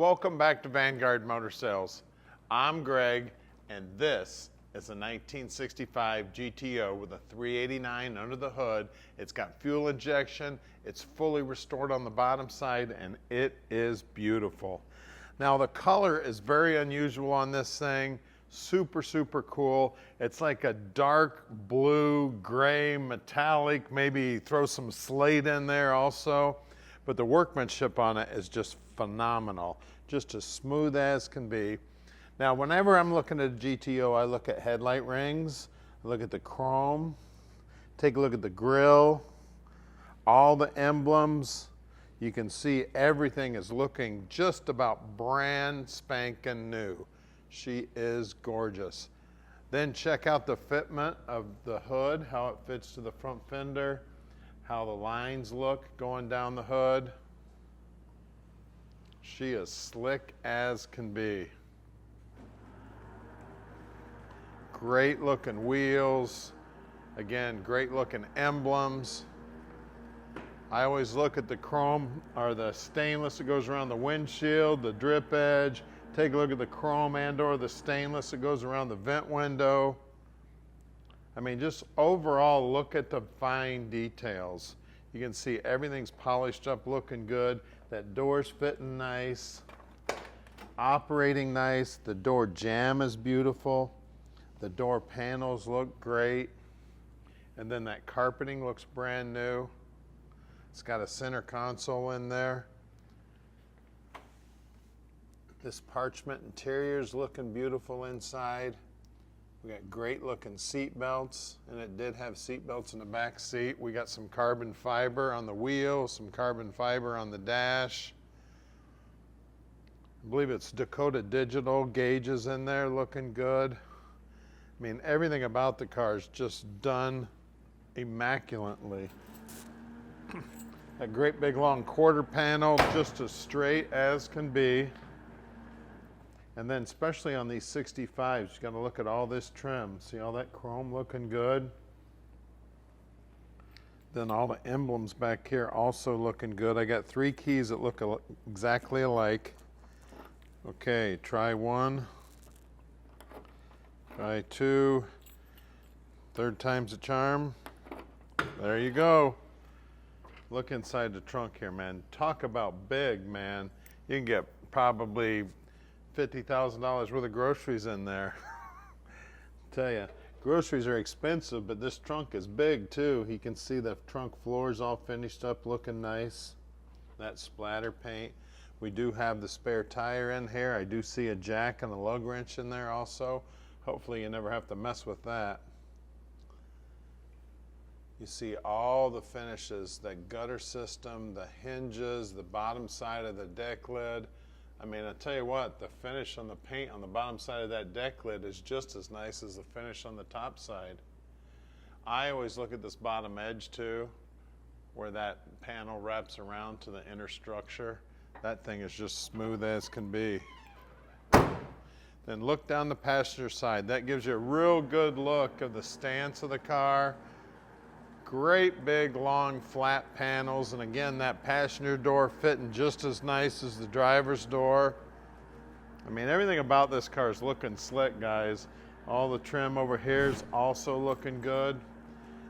Welcome back to Vanguard Motor Sales. I'm Greg, and this is a 1965 GTO with a 389 under the hood. It's got fuel injection, it's fully restored on the bottom side, and it is beautiful. Now the color is very unusual on this thing. Super cool. It's like a dark blue, gray, metallic, maybe throw some slate in there also. But the workmanship on it is just phenomenal. Just as smooth as can be. Now, whenever I'm looking at a GTO, I look at headlight rings, I look at the chrome, take a look at the grille, all the emblems. You can see everything is looking just about brand spanking new. She is gorgeous. Then check out the fitment of the hood, how it fits to the front fender, how the lines look going down the hood. She is slick as can be. Great looking wheels. Again, great looking emblems. I always look at the chrome or the stainless that goes around the windshield, the drip edge. Take a look at the chrome and or the stainless that goes around the vent window. I mean, just overall look at the fine details. You can see everything's polished up, looking good. That door's fitting nice, operating nice. The door jamb is beautiful. The door panels look great. And then that carpeting looks brand new. It's got a center console in there. This parchment interior is looking beautiful inside. We got great looking seat belts, and it did have seat belts in the back seat. We got some carbon fiber on the wheel, some carbon fiber on the dash. I believe it's Dakota Digital gauges in there, looking good. I mean, everything about the car is just done immaculately. A great big long quarter panel, just as straight as can be. And then especially on these 65s, you got to look at all this trim. See all that chrome looking good? Then all the emblems back here also looking good. I got 3 keys that look exactly alike. Okay, try 1. Try 2. 3rd time's a charm. There you go. Look inside the trunk here, man. Talk about big, man. You can get probably $50,000 worth of groceries in there. Tell you, groceries are expensive, but this trunk is big too. You can see the trunk floors all finished up, looking nice. That splatter paint. We do have the spare tire in here. I do see a jack and a lug wrench in there also. Hopefully you never have to mess with that. You see all the finishes, the gutter system, the hinges, the bottom side of the deck lid. I mean, I tell you what, the finish on the paint on the bottom side of that deck lid is just as nice as the finish on the top side. I always look at this bottom edge too, where that panel wraps around to the inner structure. That thing is just smooth as can be. Then look down the passenger side. That gives you a real good look of the stance of the car. Great big long flat panels, and again that passenger door fitting just as nice as the driver's door. I mean, everything about this car is looking slick, guys. All the trim over here is also looking good.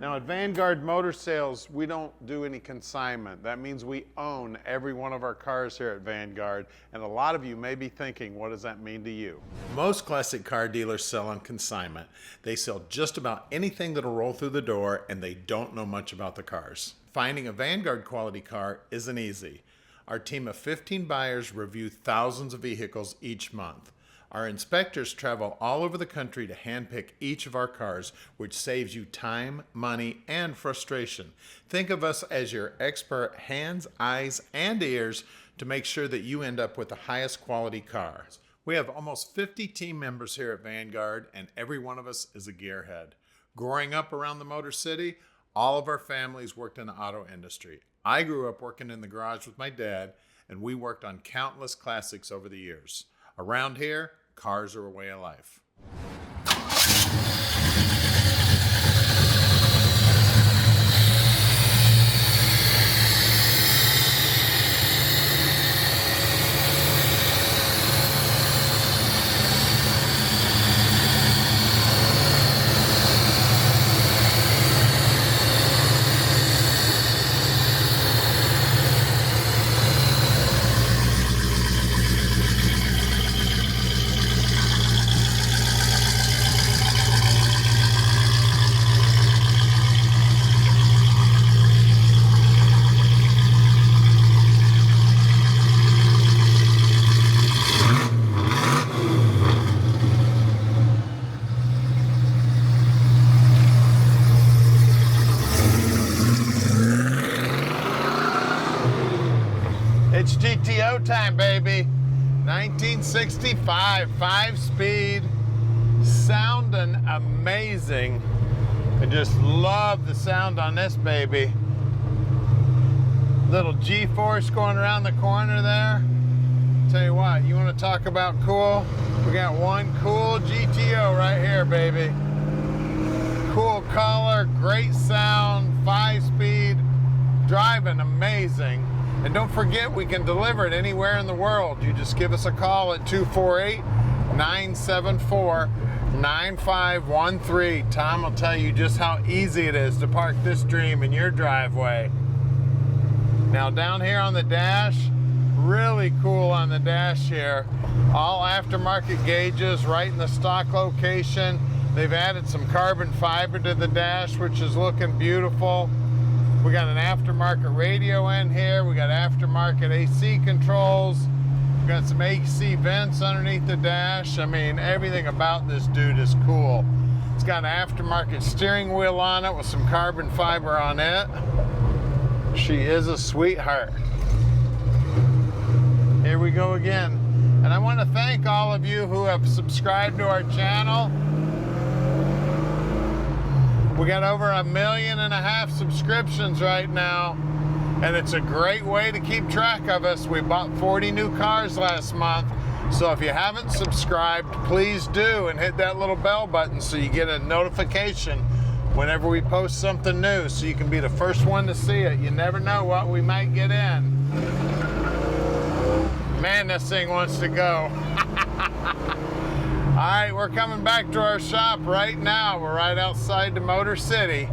Now at Vanguard Motor Sales, we don't do any consignment. That means we own every one of our cars here at Vanguard, and a lot of you may be thinking, what does that mean to you? Most classic car dealers sell on consignment. They sell just about anything that'll roll through the door, and they don't know much about the cars. Finding a Vanguard quality car isn't easy. Our team of 15 buyers review thousands of vehicles each month. Our inspectors travel all over the country to handpick each of our cars, which saves you time, money, and frustration. Think of us as your expert hands, eyes, and ears to make sure that you end up with the highest quality car. We have almost 50 team members here at Vanguard, and every one of us is a gearhead. Growing up around the Motor City, all of our families worked in the auto industry. I grew up working in the garage with my dad, and we worked on countless classics over the years. Around here, cars are a way of life. no time, baby. 1965, 5-speed, sounding amazing. I just love the sound on this baby. Little G-force going around the corner there. Tell you what, you want to talk about cool? We got one cool GTO right here, baby. Cool color, great sound, 5-speed, driving amazing. And don't forget, we can deliver it anywhere in the world. You just give us a call at 248-974-9513. Tom will tell you just how easy it is to park this dream in your driveway. Now down here on the dash, really cool on the dash here. All aftermarket gauges right in the stock location. They've added some carbon fiber to the dash, which is looking beautiful. We got an aftermarket radio in here. We got aftermarket AC controls. We got some AC vents underneath the dash. I mean, everything about this dude is cool. It's got an aftermarket steering wheel on it with some carbon fiber on it. She is a sweetheart. Here we go again. And I want to thank all of you who have subscribed to our channel. We got over 1.5 million subscriptions right now, and it's a great way to keep track of us. We bought 40 new cars last month, so if you haven't subscribed, please do, and hit that little bell button so you get a notification whenever we post something new, so you can be the first one to see it. You never know what we might get in. Man, this thing wants to go. All right, we're coming back to our shop right now. We're right outside the Motor City.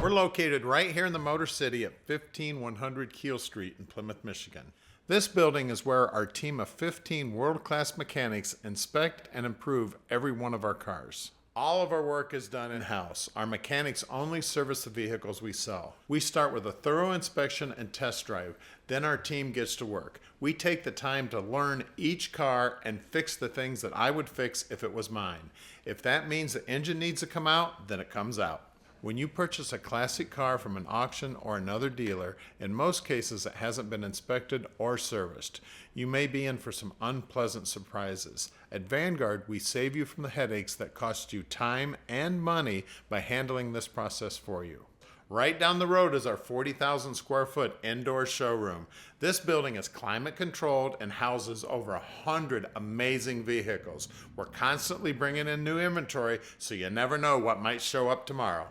We're located right here in the Motor City at 15100 Keel Street in Plymouth, Michigan. This building is where our team of 15 world-class mechanics inspect and improve every one of our cars. All of our work is done in-house. Our mechanics only service the vehicles we sell. We start with a thorough inspection and test drive. Then our team gets to work. We take the time to learn each car and fix the things that I would fix if it was mine. If that means the engine needs to come out, then it comes out. When you purchase a classic car from an auction or another dealer, in most cases it hasn't been inspected or serviced. You may be in for some unpleasant surprises. At Vanguard, we save you from the headaches that cost you time and money by handling this process for you. Right down the road is our 40,000 square foot indoor showroom. This building is climate controlled and houses over 100 amazing vehicles. We're constantly bringing in new inventory, so you never know what might show up tomorrow.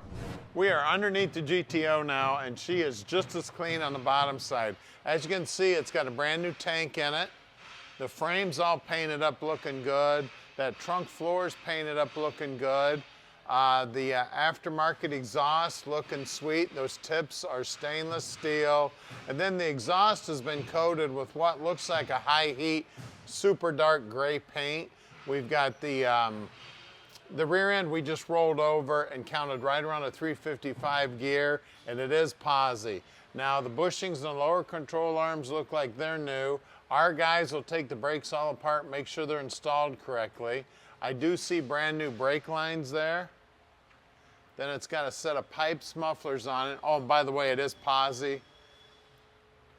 We are underneath the GTO now, and she is just as clean on the bottom side. As you can see, it's got a brand new tank in it. The frame's all painted up looking good. That trunk floor is painted up looking good. The aftermarket exhaust looking sweet. Those tips are stainless steel. And then the exhaust has been coated with what looks like a high heat, super dark gray paint. We've got the rear end we just rolled over and counted right around a 355 gear, and it is posi. Now the bushings and the lower control arms look like they're new. Our guys will take the brakes all apart, make sure they're installed correctly. I do see brand new brake lines there. Then it's got a set of pipes, mufflers on it. Oh, by the way, it is posi.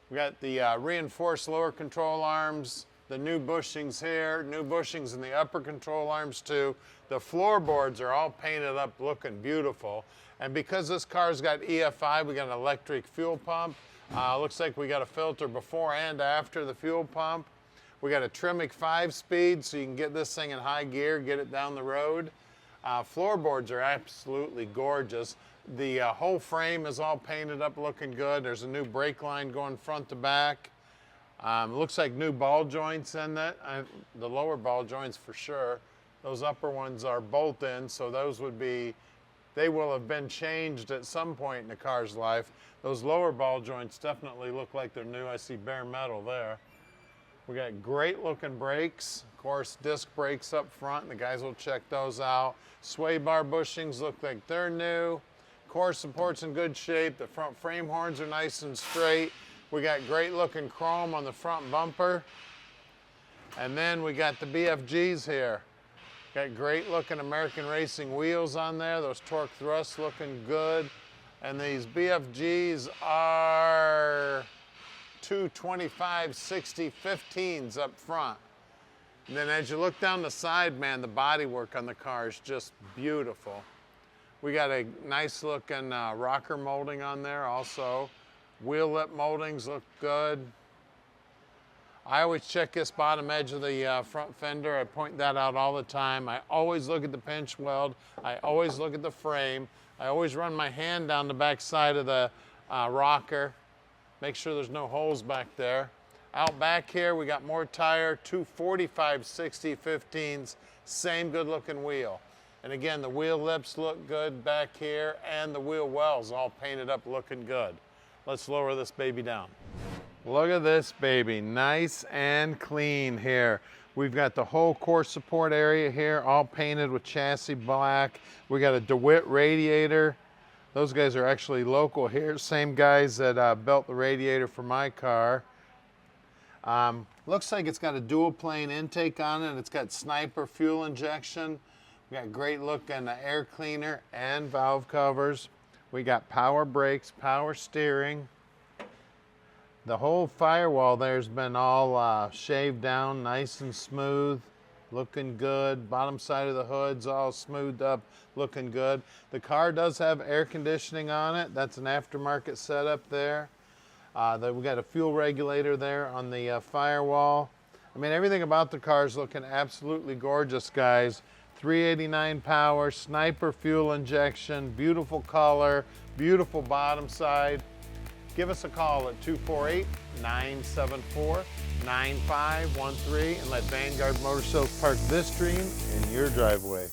We got the reinforced lower control arms, the new bushings here, new bushings in the upper control arms too. The floorboards are all painted up looking beautiful. And because this car's got EFI, we got an electric fuel pump. Looks like we got a filter before and after the fuel pump. We got a Tremec 5-speed, so you can get this thing in high gear, get it down the road. Floorboards are absolutely gorgeous. The whole frame is all painted up looking good. There's a new brake line going front to back. Looks like new ball joints in that. The lower ball joints for sure. Those upper ones are bolt-in, so those would be, they will have been changed at some point in the car's life. Those lower ball joints definitely look like they're new. I see bare metal there. We got great looking brakes. Of course, disc brakes up front, and the guys will check those out. Sway bar bushings look like they're new. Core support's in good shape. The front frame horns are nice and straight. We got great looking chrome on the front bumper. And then we got the BFGs here. Got great looking American Racing wheels on there. Those torque thrusts looking good. And these BFGs are two 25/60/15s up front. And then as you look down the side, man, the bodywork on the car is just beautiful. We got a nice looking rocker molding on there also. Wheel lip moldings look good. I always check this bottom edge of the front fender. I point that out all the time. I always look at the pinch weld. I always look at the frame. I always run my hand down the back side of the rocker. Make sure there's no holes back there. Out back here, we got more tire, two 45/60/15s, same good looking wheel. And again, the wheel lips look good back here, and the wheel wells all painted up looking good. Let's lower this baby down. Look at this baby, nice and clean here. We've got the whole core support area here, all painted with chassis black. We got a DeWitt radiator. Those guys are actually local here, same guys that built the radiator for my car. Looks like it's got a dual plane intake on it. It's got sniper fuel injection. We got great looking air cleaner and valve covers. We got power brakes, power steering. The whole firewall there's been all shaved down, nice and smooth, looking good. Bottom side of the hood's all smoothed up, looking good. The car does have air conditioning on it. That's an aftermarket setup there. We got a fuel regulator there on the firewall. I mean, everything about the car is looking absolutely gorgeous, guys. 389 power, sniper fuel injection, beautiful color, beautiful bottom side. Give us a call at 248-974-9513 and let Vanguard Motor Sales park this dream in your driveway.